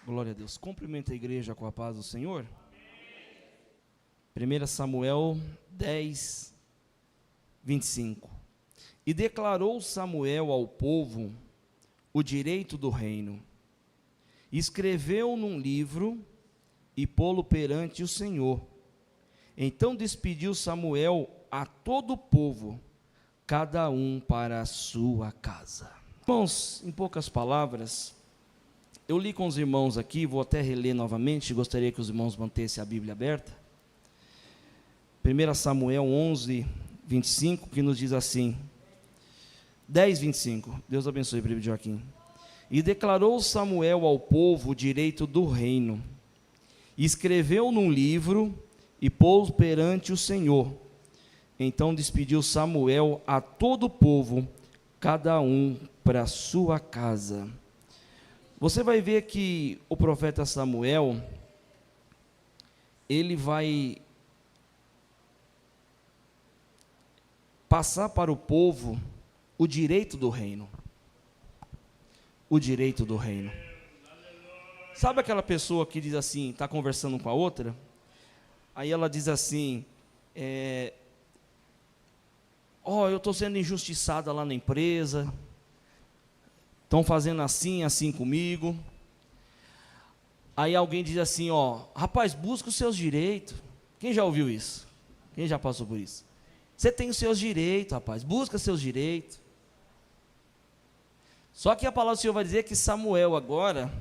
Glória a Deus. Cumprimenta a igreja com a paz do Senhor. 1 Samuel 10, 25. E declarou Samuel ao povo o direito do reino. Escreveu num livro e pô-lo perante o Senhor. Então despediu Samuel a todo o povo, cada um para a sua casa. Irmãos, em poucas palavras, eu li com os irmãos aqui, vou até reler novamente, gostaria que os irmãos mantessem a Bíblia aberta. 1 Samuel 11, 25, que nos diz assim, 10, 25, Deus abençoe, primo Joaquim. E declarou Samuel ao povo o direito do reino, e escreveu num livro, e pôs perante o Senhor. Então despediu Samuel a todo o povo, cada um para a sua casa. Você vai ver que o profeta Samuel, ele vai passar para o povo o direito do reino. O direito do reino. Sabe aquela pessoa que diz assim, está conversando com a outra? Aí ela diz assim, eu estou sendo injustiçada lá na empresa, estão fazendo assim, assim comigo. Aí alguém diz assim, rapaz, busca os seus direitos. Quem já ouviu isso? Quem já passou por isso? Você tem os seus direitos, rapaz, busca seus direitos. Só que a palavra do Senhor vai dizer que Samuel agora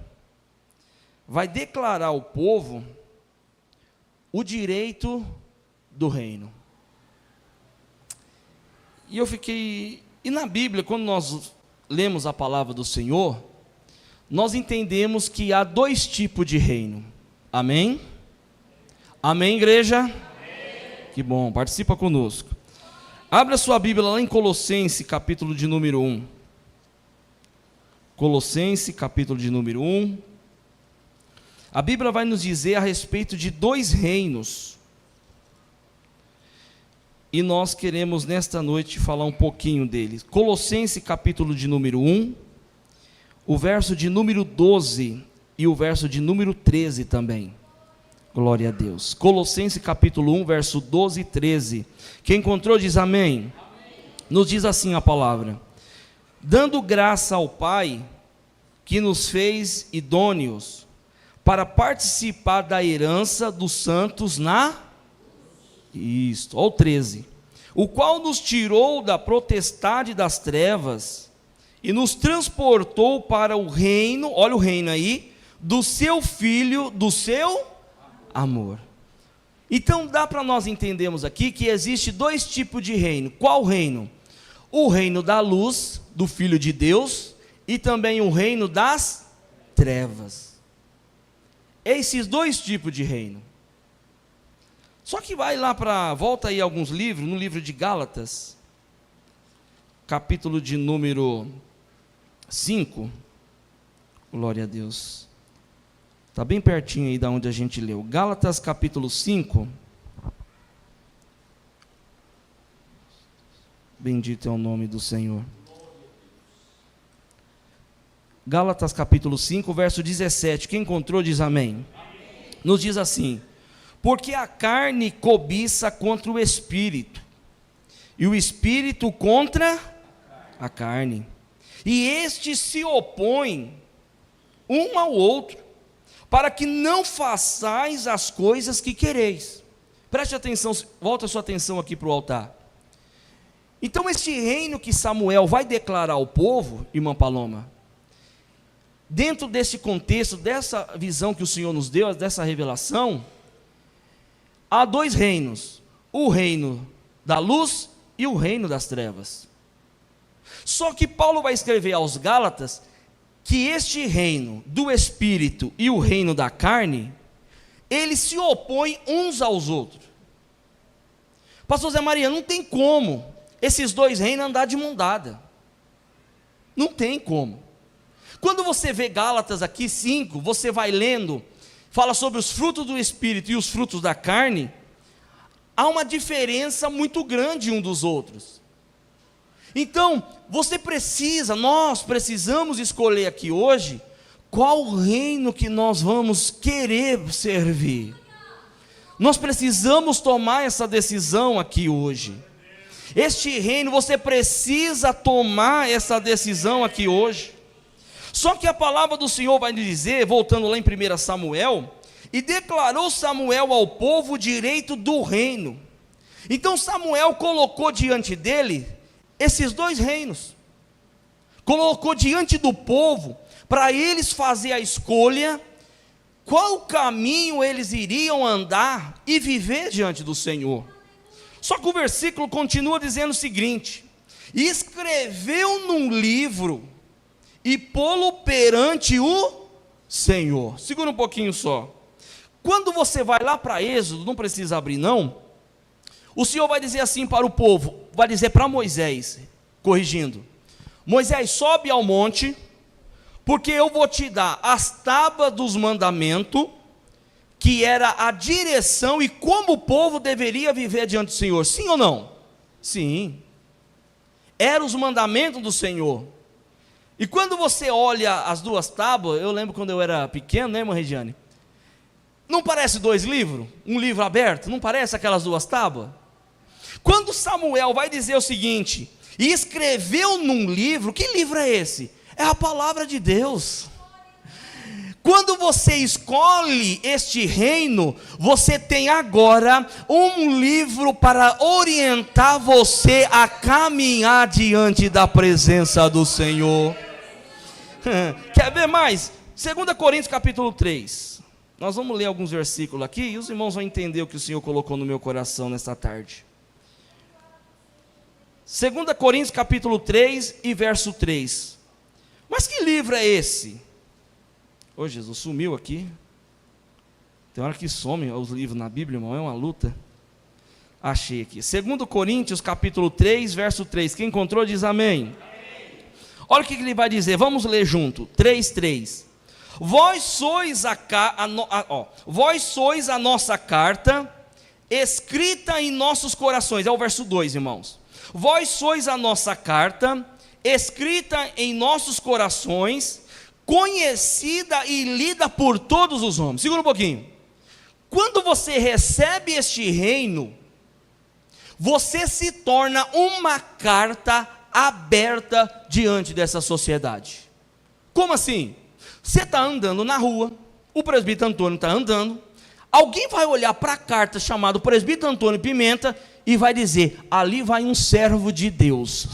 vai declarar ao povo o direito do reino. E na Bíblia, quando nós lemos a palavra do Senhor, nós entendemos que há dois tipos de reino. Amém? Amém, igreja? Amém. Que bom, participa conosco. Abra sua Bíblia lá em Colossenses, capítulo de número 1. Colossenses, capítulo de número 1. A Bíblia vai nos dizer a respeito de dois reinos. E nós queremos nesta noite falar um pouquinho deles. Colossenses capítulo de número 1, o verso de número 12 e o verso de número 13 também. Glória a Deus. Colossenses capítulo 1, verso 12 e 13. Quem encontrou diz amém. Nos diz assim a palavra: dando graça ao Pai, que nos fez idôneos para participar da herança dos santos na... Isto, ao 13, o qual nos tirou da potestade das trevas e nos transportou para o reino, olha o reino aí, do seu Filho, do seu amor. Então dá para nós entendermos aqui que existe dois tipos de reino. Qual reino? O reino da luz, do Filho de Deus, e também o reino das trevas. Esses dois tipos de reino. Só que volta aí alguns livros, no livro de Gálatas, capítulo de número 5, glória a Deus, está bem pertinho aí da onde a gente leu, Gálatas capítulo 5, bendito é o nome do Senhor, Gálatas capítulo 5, verso 17, quem encontrou diz amém. Nos diz assim: porque a carne cobiça contra o espírito, e o espírito contra a carne, e estes se opõem um ao outro, para que não façais as coisas que quereis. Preste atenção, volta a sua atenção aqui para o altar. Então este reino que Samuel vai declarar ao povo, irmã Paloma, dentro desse contexto, dessa visão que o Senhor nos deu, dessa revelação, há dois reinos, o reino da luz e o reino das trevas. Só que Paulo vai escrever aos Gálatas que este reino do espírito e o reino da carne, eles se opõem uns aos outros. Pastor Zé Maria, não tem como esses dois reinos andar de mão dada. Não tem como. Quando você vê Gálatas aqui 5, você vai lendo, fala sobre os frutos do Espírito e os frutos da carne, há uma diferença muito grande um dos outros. Então, nós precisamos escolher aqui hoje qual reino que nós vamos querer servir. Nós precisamos tomar essa decisão aqui hoje. Este reino, você precisa tomar essa decisão aqui hoje. Só que a palavra do Senhor vai dizer, voltando lá em 1 Samuel, e declarou Samuel ao povo o direito do reino. Então Samuel colocou diante dele esses dois reinos, colocou diante do povo, para eles fazer a escolha, qual caminho eles iriam andar e viver diante do Senhor. Só que o versículo continua dizendo o seguinte: e escreveu num livro, e pô-lo perante o Senhor. Segura um pouquinho só. Quando você vai lá para Êxodo, não precisa abrir não, o Senhor vai dizer assim para o povo, vai dizer para Moisés, corrigindo: Moisés, sobe ao monte, porque eu vou te dar as tábuas dos mandamentos, que era a direção e como o povo deveria viver diante do Senhor. Sim ou não? Sim. Eram os mandamentos do Senhor. E quando você olha as duas tábuas, eu lembro quando eu era pequeno, né, irmã Regiane? Não parece dois livros? Um livro aberto? Não parece aquelas duas tábuas? Quando Samuel vai dizer o seguinte, e escreveu num livro, que livro é esse? É a palavra de Deus. Quando você escolhe este reino, você tem agora um livro para orientar você a caminhar diante da presença do Senhor. Quer ver mais? 2 Coríntios capítulo 3. Nós vamos ler alguns versículos aqui e os irmãos vão entender o que o Senhor colocou no meu coração nesta tarde. 2 Coríntios capítulo 3 e verso 3. Mas que livro é esse? Ô Jesus, sumiu aqui. Tem hora que some os livros na Bíblia, irmão, é uma luta. Achei aqui. 2 Coríntios capítulo 3, verso 3. Quem encontrou diz amém. Olha o que ele vai dizer, vamos ler junto. 3:3. Vós sois a nossa carta, escrita em nossos corações. É o verso 2, irmãos. Vós sois a nossa carta, escrita em nossos corações, conhecida e lida por todos os homens. Segura um pouquinho. Quando você recebe este reino, você se torna uma carta aberta diante dessa sociedade. Como assim? Você está andando na rua, o presbítero Antônio está andando, alguém vai olhar para a carta chamada presbítero Antônio Pimenta e vai dizer, ali vai um servo de Deus,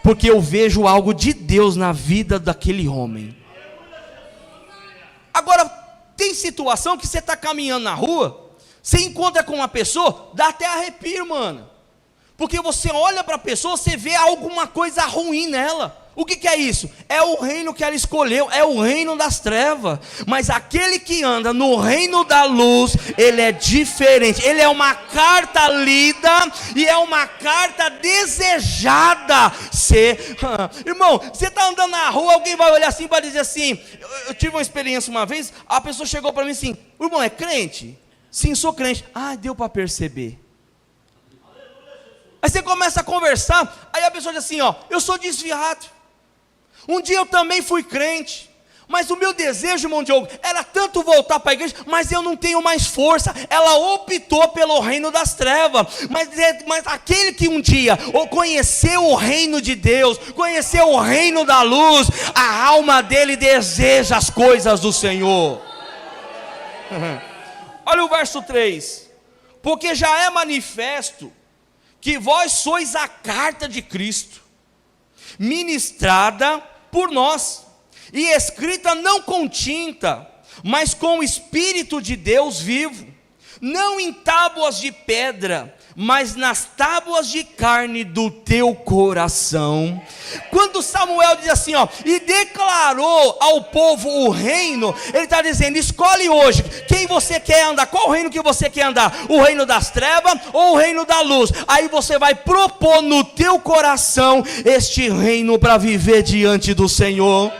porque eu vejo algo de Deus na vida daquele homem. Agora, tem situação que você está caminhando na rua, você encontra com uma pessoa, dá até arrepio, mano. Porque você olha para a pessoa, você vê alguma coisa ruim nela. O que é isso? É o reino que ela escolheu, é o reino das trevas. Mas aquele que anda no reino da luz, ele é diferente. Ele é uma carta lida e é uma carta desejada. Irmão, você está andando na rua, alguém vai olhar assim para dizer assim. Eu tive uma experiência uma vez, a pessoa chegou para mim assim: irmão, é crente? Sim, sou crente. Ah, deu para perceber. Aí você começa a conversar, aí a pessoa diz assim, ó, eu sou desviado. Um dia eu também fui crente, mas o meu desejo, irmão Diogo, era tanto voltar para a igreja, mas eu não tenho mais força. Ela optou pelo reino das trevas, mas aquele que um dia conheceu o reino de Deus, conheceu o reino da luz, a alma dele deseja as coisas do Senhor. Olha o verso 3, porque já é manifesto que vós sois a carta de Cristo, ministrada por nós, e escrita não com tinta, mas com o Espírito de Deus vivo, não em tábuas de pedra, mas nas tábuas de carne do teu coração. Quando Samuel diz assim, ó, e declarou ao povo o reino, ele está dizendo, escolhe hoje, quem você quer andar, qual reino que você quer andar, o reino das trevas ou o reino da luz? Aí você vai propor no teu coração este reino para viver diante do Senhor.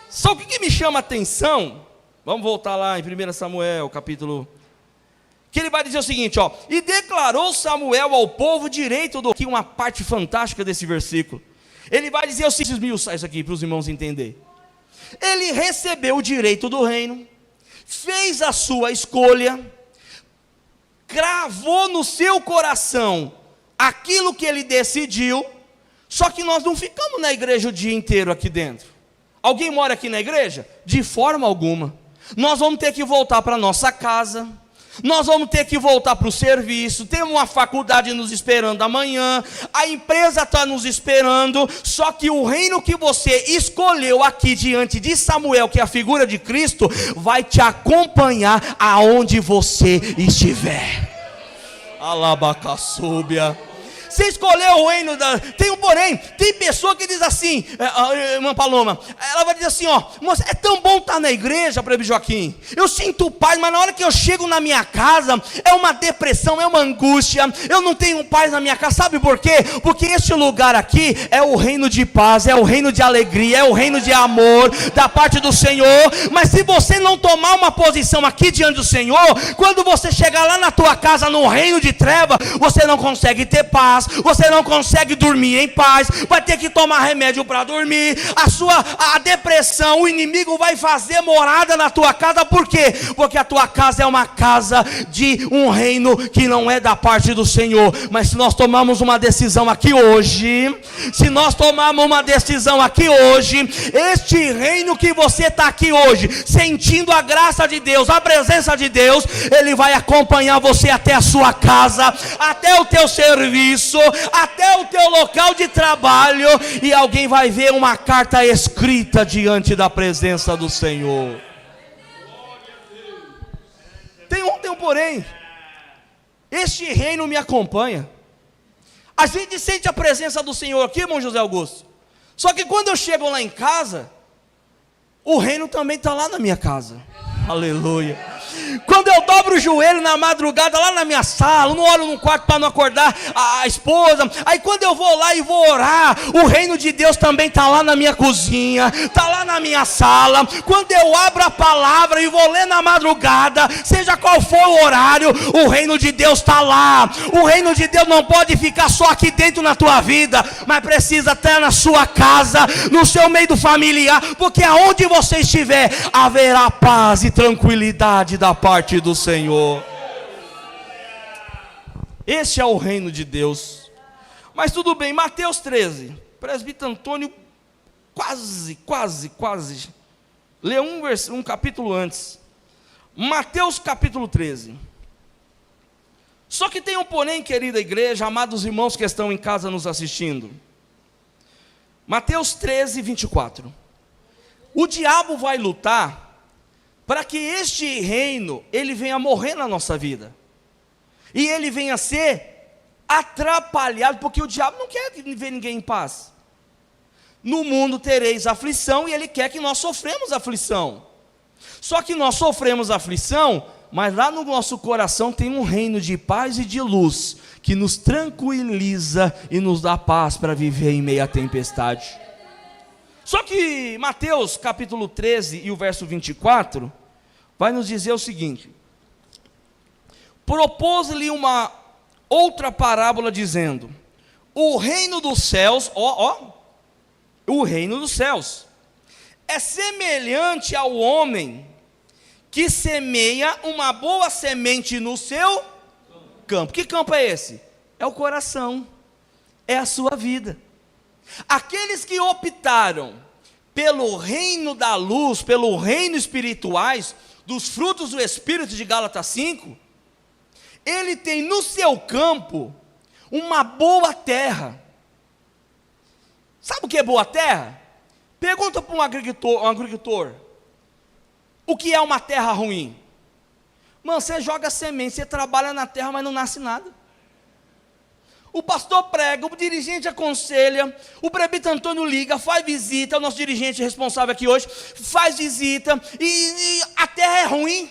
Só o que me chama a atenção, vamos voltar lá em 1 Samuel, capítulo, que ele vai dizer o seguinte, ó, e declarou Samuel ao povo direito do... Aqui uma parte fantástica desse versículo, Ele vai dizer o seguinte, esmiuçar isso aqui para os irmãos entenderem. Ele recebeu o direito do reino, fez a sua escolha, cravou no seu coração aquilo que ele decidiu. Só que nós não ficamos na igreja o dia inteiro aqui dentro. Alguém mora aqui na igreja? De forma alguma. Nós vamos ter que voltar para a nossa casa, nós vamos ter que voltar para o serviço, temos uma faculdade nos esperando amanhã, a empresa está nos esperando. Só que o reino que você escolheu aqui diante de Samuel, que é a figura de Cristo, vai te acompanhar aonde você estiver. Alabacaçúbia. Você escolheu o reino tem um porém, tem pessoa que diz assim, irmã Paloma, ela vai dizer assim, ó, moça, é tão bom estar na igreja, Presbítero Joaquim, eu sinto paz, mas na hora que eu chego na minha casa, é uma depressão, é uma angústia, eu não tenho paz na minha casa. Sabe por quê? Porque este lugar aqui é o reino de paz, é o reino de alegria, é o reino de amor da parte do Senhor. Mas se você não tomar uma posição aqui diante do Senhor, quando você chegar lá na tua casa, no reino de treva, você não consegue ter paz, você não consegue dormir em paz, vai ter que tomar remédio para dormir, a depressão, o inimigo vai fazer morada na tua casa. Por quê? Porque a tua casa é uma casa de um reino que não é da parte do Senhor. Mas se nós tomarmos uma decisão aqui hoje, este reino que você está aqui hoje, sentindo a graça de Deus, a presença de Deus, ele vai acompanhar você até a sua casa, até o teu serviço, até o teu local de trabalho, e alguém vai ver uma carta escrita diante da presença do Senhor. Tem um porém, este reino me acompanha. A gente sente a presença do Senhor aqui, irmão José Augusto, só que quando eu chego lá em casa, o reino também está lá na minha casa. Aleluia. Quando eu dobro o joelho na madrugada lá na minha sala, não olho no quarto para não acordar a esposa, aí quando eu vou lá e vou orar, o reino de Deus também está lá na minha cozinha, está lá na minha sala. Quando eu abro a palavra e vou ler na madrugada, seja qual for o horário, o reino de Deus está lá. O reino de Deus não pode ficar só aqui dentro na tua vida, mas precisa estar na sua casa, no seu meio familiar, porque aonde você estiver, haverá paz e tranquilidade da parte do Senhor. Este é o reino de Deus. Mas tudo bem, Mateus 13, presbítero Antônio quase lê um capítulo antes. Mateus capítulo 13. Só que tem um porém, querida igreja, amados irmãos que estão em casa nos assistindo. Mateus 13, 24. O diabo vai lutar para que este reino, ele venha morrer na nossa vida, e ele venha ser atrapalhado, porque o diabo não quer ver ninguém em paz. No mundo tereis aflição, e ele quer que nós sofremos aflição. Só que nós sofremos aflição, mas lá no nosso coração tem um reino de paz e de luz, que nos tranquiliza e nos dá paz para viver em meio à tempestade. Só que Mateus capítulo 13 e o verso 24, vai nos dizer o seguinte: propôs-lhe uma outra parábola dizendo, o reino dos céus, o reino dos céus, é semelhante ao homem que semeia uma boa semente no seu campo. Que campo é esse? É o coração, é a sua vida. Aqueles que optaram pelo reino da luz, pelo reino espirituais, dos frutos do Espírito de Gálatas 5, ele tem no seu campo uma boa terra. Sabe o que é boa terra? Pergunta para um agricultor, o que é uma terra ruim? Mano, você joga semente, você trabalha na terra, mas não nasce nada. O pastor prega, o dirigente aconselha, o presbítero Antônio liga, faz visita, é o nosso dirigente responsável aqui hoje, faz visita, e a terra é ruim,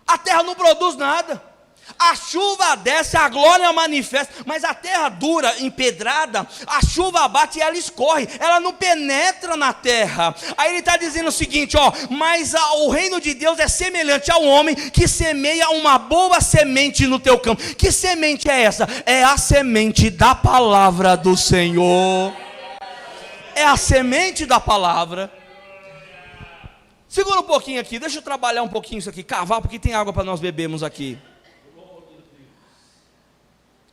a terra não produz nada. A chuva desce, a glória manifesta, mas a terra dura, empedrada, a chuva bate e ela escorre, ela não penetra na terra. Aí ele está dizendo o seguinte, mas o reino de Deus é semelhante ao homem que semeia uma boa semente no teu campo. Que semente é essa? É a semente da palavra do Senhor. é a semente da palavra. Segura um pouquinho aqui, deixa eu trabalhar um pouquinho isso aqui, cavar, porque tem água para nós bebermos aqui.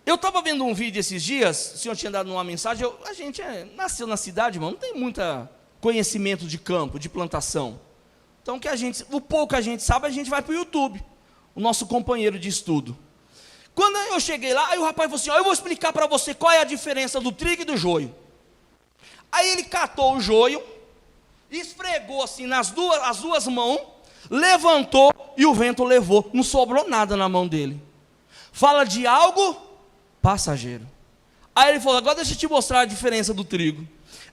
Eu estava vendo um vídeo esses dias, o senhor tinha dado uma mensagem, a gente nasceu na cidade, irmão, não tem muito conhecimento de campo, de plantação. Então, o pouco que a gente sabe, a gente vai para o YouTube, o nosso companheiro de estudo. Quando eu cheguei lá, aí o rapaz falou assim, eu vou explicar para você qual é a diferença do trigo e do joio. Aí ele catou o joio, esfregou assim as duas mãos, levantou e o vento levou, não sobrou nada na mão dele. Fala de algo passageiro. Aí ele falou, agora deixa eu te mostrar a diferença do trigo.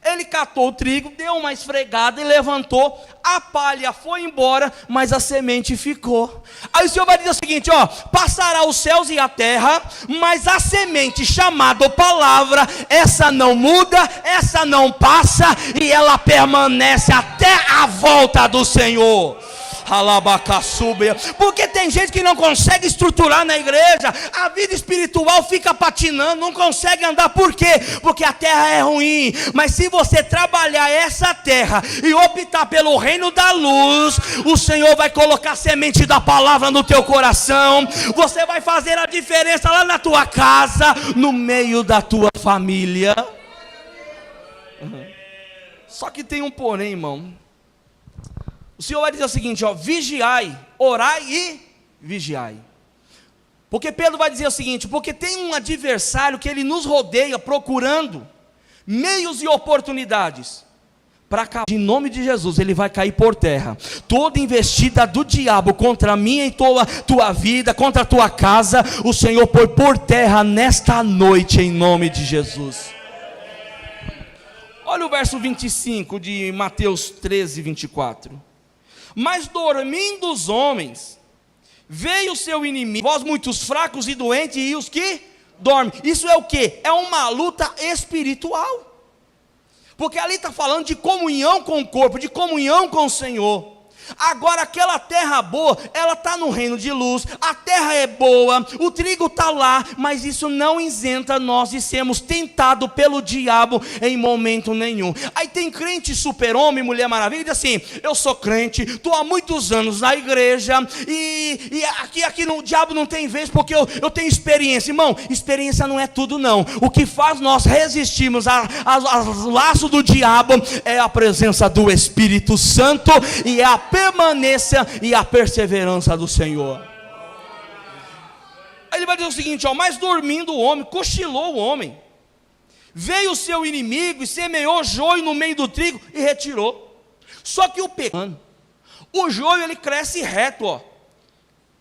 Ele catou o trigo, deu uma esfregada e levantou, a palha foi embora, mas a semente ficou. Aí o Senhor vai dizer o seguinte, passará os céus e a terra, mas a semente chamada palavra, essa não muda, essa não passa, e ela permanece até a volta do Senhor. Porque tem gente que não consegue estruturar na igreja, a vida espiritual fica patinando, não consegue andar. Por quê? Porque a terra é ruim. Mas se você trabalhar essa terra e optar pelo reino da luz, o Senhor vai colocar a semente da palavra no teu coração. Você vai fazer a diferença lá na tua casa, no meio da tua família. Só que tem um porém, irmão. O Senhor vai dizer o seguinte, vigiai, orai e vigiai. Porque Pedro vai dizer o seguinte, porque tem um adversário que ele nos rodeia procurando meios e oportunidades para acabar. Em nome de Jesus, ele vai cair por terra. Toda investida do diabo contra mim e tua vida, contra a tua casa, o Senhor põe por terra nesta noite, em nome de Jesus. Olha o verso 25 de Mateus 13, 24. Mas dormindo os homens, veio o seu inimigo, vós muitos fracos e doentes, e os que dormem. Isso é o que? É uma luta espiritual. Porque ali está falando de comunhão com o corpo, de comunhão com o Senhor. Agora aquela terra boa, ela está no reino de luz, a terra é boa, o trigo está lá, mas isso não isenta nós de sermos tentados pelo diabo em momento nenhum. Aí tem crente super-homem, mulher maravilha, diz assim, eu sou crente, estou há muitos anos na igreja, e aqui no diabo não tem vez, porque eu tenho experiência. Irmão, experiência não é tudo não. O que faz nós resistirmos ao laço do diabo é a presença do Espírito Santo, e é a permanência e a perseverança do Senhor. Aí ele vai dizer o seguinte, mas dormindo o homem, cochilou o homem, veio o seu inimigo e semeou joio no meio do trigo e retirou. Só que o joio ele cresce reto,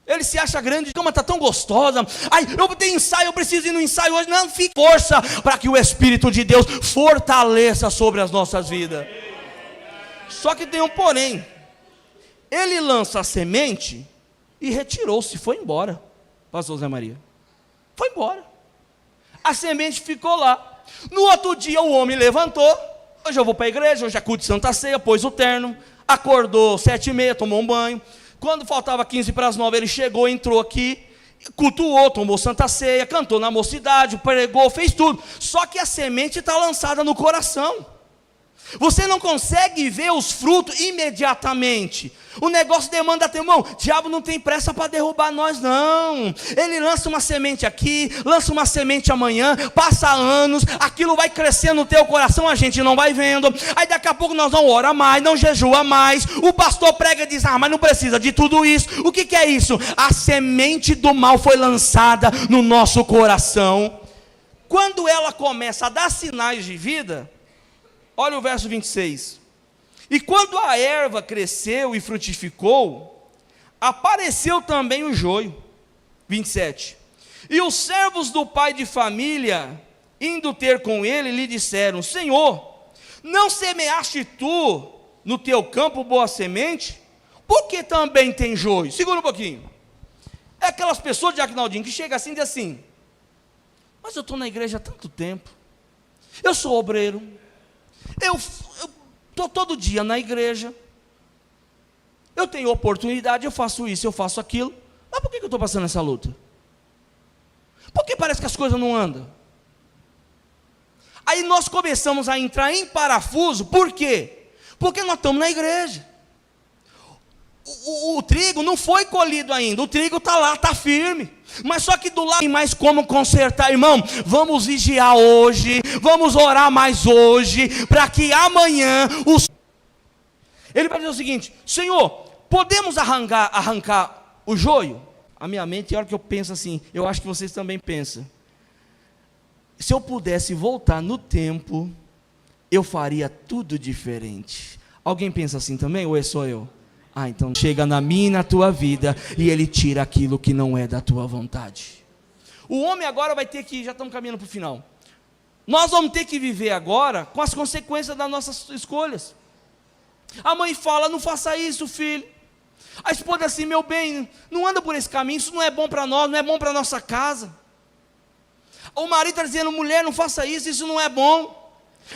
ele se acha grande, a cama está tão gostosa, eu tenho ensaio, eu preciso ir no ensaio hoje. Não, fique força para que o Espírito de Deus fortaleça sobre as nossas vidas. Só que tem um porém. Ele lança a semente e retirou-se, foi embora. Pastor Zé Maria, foi embora. A semente ficou lá. No outro dia o homem levantou, hoje eu vou para a igreja, hoje é culto de Santa Ceia, pôs o terno, acordou 7h30, tomou um banho. Quando faltava 8:45, ele chegou, entrou aqui, cultuou, tomou Santa Ceia, cantou na mocidade, pregou, fez tudo. Só que a semente está lançada no coração. Você não consegue ver os frutos imediatamente. O negócio demanda tempo. Irmão, o diabo não tem pressa para derrubar nós, não. Ele lança uma semente aqui, lança uma semente amanhã, passa anos, aquilo vai crescendo no teu coração, a gente não vai vendo. Aí daqui a pouco nós não ora mais, não jejua mais. O pastor prega e diz, mas não precisa de tudo isso. O que é isso? A semente do mal foi lançada no nosso coração. Quando ela começa a dar sinais de vida, olha o verso 26. E quando a erva cresceu e frutificou, apareceu também o joio. 27. E os servos do pai de família, indo ter com ele, lhe disseram, Senhor, não semeaste tu no teu campo boa semente? Por que também tem joio? Segura um pouquinho. É aquelas pessoas de Agnaldinho que chegam assim e dizem assim, mas eu estou na igreja há tanto tempo, eu sou obreiro, eu estou todo dia na igreja, eu tenho oportunidade, eu faço isso, eu faço aquilo, mas por que eu estou passando essa luta? Porque parece que as coisas não andam. Aí nós começamos a entrar em parafuso, por quê? Porque nós estamos na igreja. O trigo não foi colhido ainda, o trigo está lá, está firme. Mas só que do lado tem mais como consertar, irmão. Vamos vigiar hoje, vamos orar mais hoje, para que amanhã Ele vai dizer o seguinte: Senhor, podemos arrancar o joio? A minha mente, a hora que eu penso assim, eu acho que vocês também pensam. Se eu pudesse voltar no tempo, eu faria tudo diferente. Alguém pensa assim também, ou é só eu? Então chega na minha e na tua vida, e Ele tira aquilo que não é da tua vontade. O homem agora vai ter que, já estamos caminhando para o final, nós vamos ter que viver agora com as consequências das nossas escolhas. A mãe fala: não faça isso, filho. A esposa assim: meu bem, não anda por esse caminho, isso não é bom para nós, não é bom para a nossa casa. O marido está dizendo: mulher, não faça isso, isso não é bom.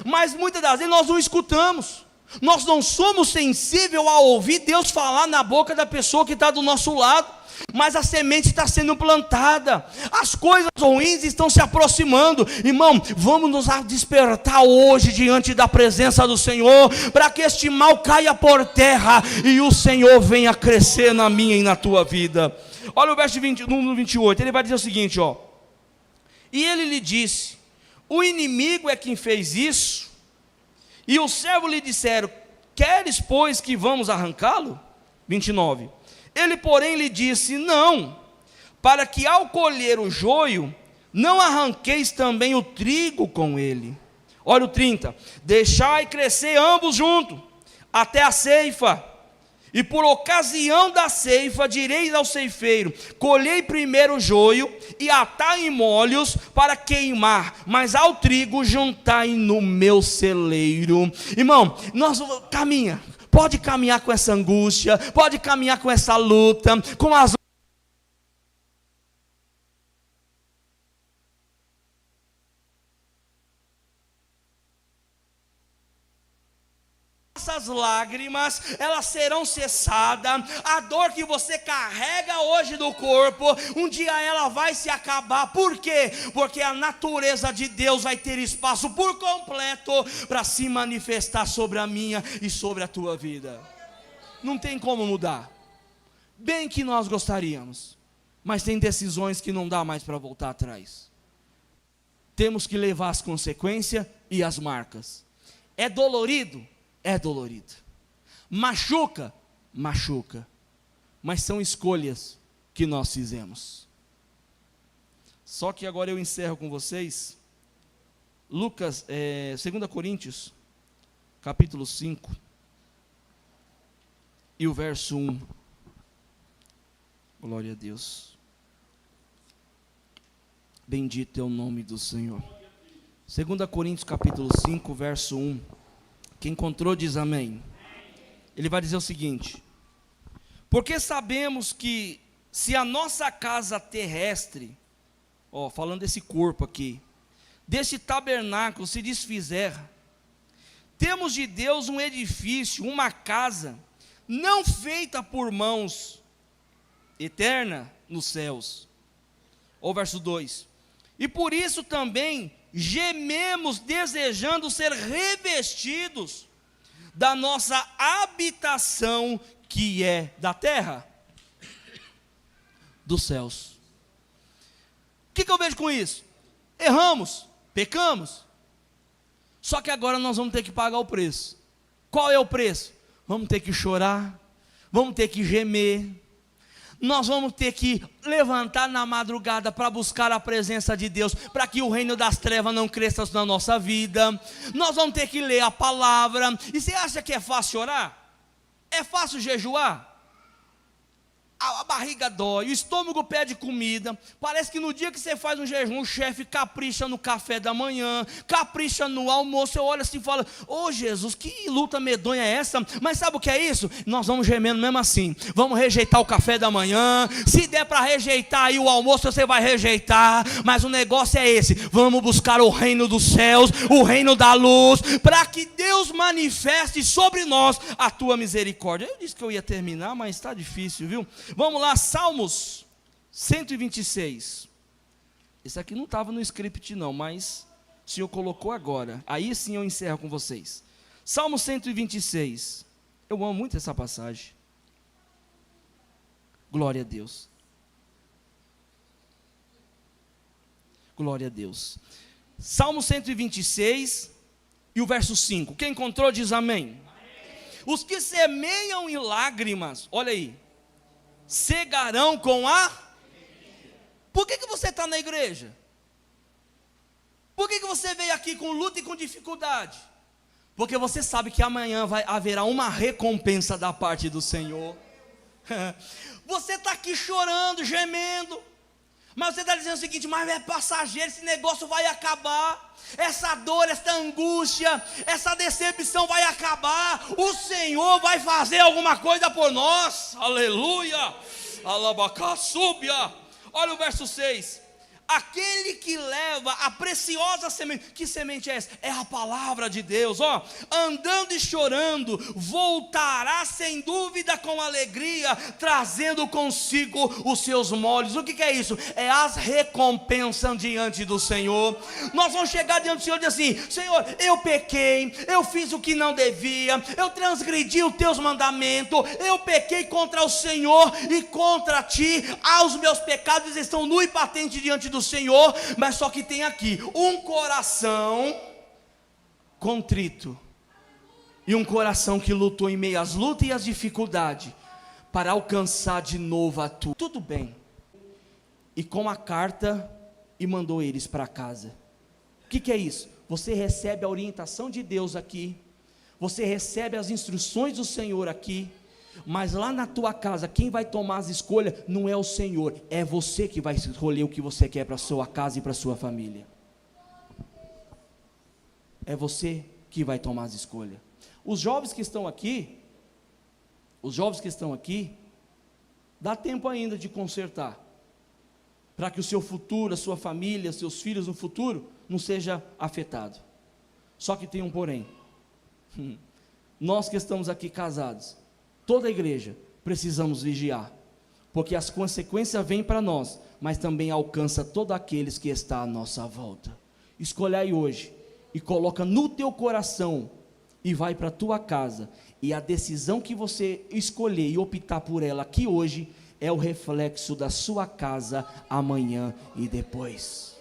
Mas muitas das vezes nós não escutamos. Nós não somos sensíveis a ouvir Deus falar na boca da pessoa que está do nosso lado. Mas a semente está sendo plantada, as coisas ruins estão se aproximando. Irmão, vamos nos despertar hoje diante da presença do Senhor, para que este mal caia por terra, e o Senhor venha crescer na minha e na tua vida. Olha o verso 28, ele vai dizer o seguinte, ó: e ele lhe disse: o inimigo é quem fez isso. E o servo lhe disseram: queres, pois, que vamos arrancá-lo? 29. Ele, porém, lhe disse: não, para que ao colher o joio, não arranqueis também o trigo com ele. Olha o 30. Deixai crescer ambos juntos, até a ceifa. E por ocasião da ceifa, direis ao ceifeiro: colhei primeiro o joio, e atai em molhos para queimar, mas ao trigo juntai no meu celeiro. Irmão, pode caminhar com essa angústia, pode caminhar com essa luta, com as essas lágrimas, elas serão cessadas. A dor que você carrega hoje do corpo, um dia ela vai se acabar. Por quê? Porque a natureza de Deus vai ter espaço por completo para se manifestar sobre a minha e sobre a tua vida. Não tem como mudar. Bem que nós gostaríamos, mas tem decisões que não dá mais para voltar atrás. Temos que levar as consequências e as marcas. É dolorido? É dolorido. Machuca? Machuca. Mas são escolhas que nós fizemos. Só que agora eu encerro com vocês Lucas, 2 Coríntios, capítulo 5, e o verso 1. Glória a Deus. Bendito é o nome do Senhor. 2 Coríntios, capítulo 5, verso 1. Quem encontrou diz amém. Ele vai dizer o seguinte: porque sabemos que se a nossa casa terrestre, falando desse corpo aqui, desse tabernáculo se desfizer, temos de Deus um edifício, uma casa, não feita por mãos, eterna nos céus. Ou verso 2: e por isso também gememos, desejando ser revestidos da nossa habitação, que é da terra, dos céus. O que eu vejo com isso? Erramos, pecamos, só que agora nós vamos ter que pagar o preço. Qual é o preço? Vamos ter que chorar, vamos ter que gemer, nós vamos ter que levantar na madrugada para buscar a presença de Deus, para que o reino das trevas não cresça na nossa vida. Nós vamos ter que ler a palavra. E você acha que é fácil orar? É fácil jejuar? A barriga dói, o estômago pede comida. Parece que no dia que você faz um jejum, o chefe capricha no café da manhã, capricha no almoço. Eu olho assim e falo: ô Jesus, que luta medonha é essa? Mas sabe o que é isso? Nós vamos gemendo mesmo assim. Vamos rejeitar o café da manhã. Se der para rejeitar aí o almoço, você vai rejeitar. Mas o negócio é esse: vamos buscar o reino dos céus, o reino da luz, para que Deus manifeste sobre nós a tua misericórdia. Eu disse que eu ia terminar, mas está difícil, viu? Vamos lá, Salmos 126. Esse aqui não estava no script não, mas o Senhor colocou agora. Aí sim eu encerro com vocês. Salmo 126. Eu amo muito essa passagem. Glória a Deus. Glória a Deus. Salmo 126 e o verso 5. Quem encontrou diz amém. Os que semeiam em lágrimas, olha aí, cegarão com a... Por que você está na igreja? Por que você veio aqui com luta e com dificuldade? Porque você sabe que amanhã haverá uma recompensa da parte do Senhor. Você está aqui chorando, gemendo, mas você está dizendo o seguinte: mas é passageiro, esse negócio vai acabar, essa dor, essa angústia, essa decepção vai acabar, o Senhor vai fazer alguma coisa por nós, aleluia, alabacaçúbia. Olha o verso 6, aquele que leva a preciosa semente, que semente é essa? É a palavra de Deus, ó, andando e chorando, voltará sem dúvida com alegria, trazendo consigo os seus molhos. O que é isso? É as recompensas diante do Senhor. Nós vamos chegar diante do Senhor e dizer assim: Senhor, eu pequei, eu fiz o que não devia, eu transgredi os teus mandamentos, eu pequei contra o Senhor e contra ti, os meus pecados estão nu e patente diante do Senhor, mas só que tem aqui um coração contrito e um coração que lutou em meio às lutas e às dificuldades para alcançar de novo a tua. Tudo bem. E com a carta e mandou eles para casa. O que é isso? Você recebe a orientação de Deus aqui, você recebe as instruções do Senhor aqui, mas lá na tua casa, quem vai tomar as escolhas não é o Senhor, é você que vai escolher o que você quer para a sua casa e para a sua família. É você que vai tomar as escolhas. Os jovens que estão aqui, dá tempo ainda de consertar, para que o seu futuro, a sua família, seus filhos no futuro, não seja afetado. Só que tem um porém. Nós que estamos aqui casados, toda a igreja, precisamos vigiar, porque as consequências vêm para nós, mas também alcança todos aqueles que estão à nossa volta. Escolhai hoje, e coloca no teu coração, e vai para a tua casa, e a decisão que você escolher e optar por ela aqui hoje, é o reflexo da sua casa amanhã e depois.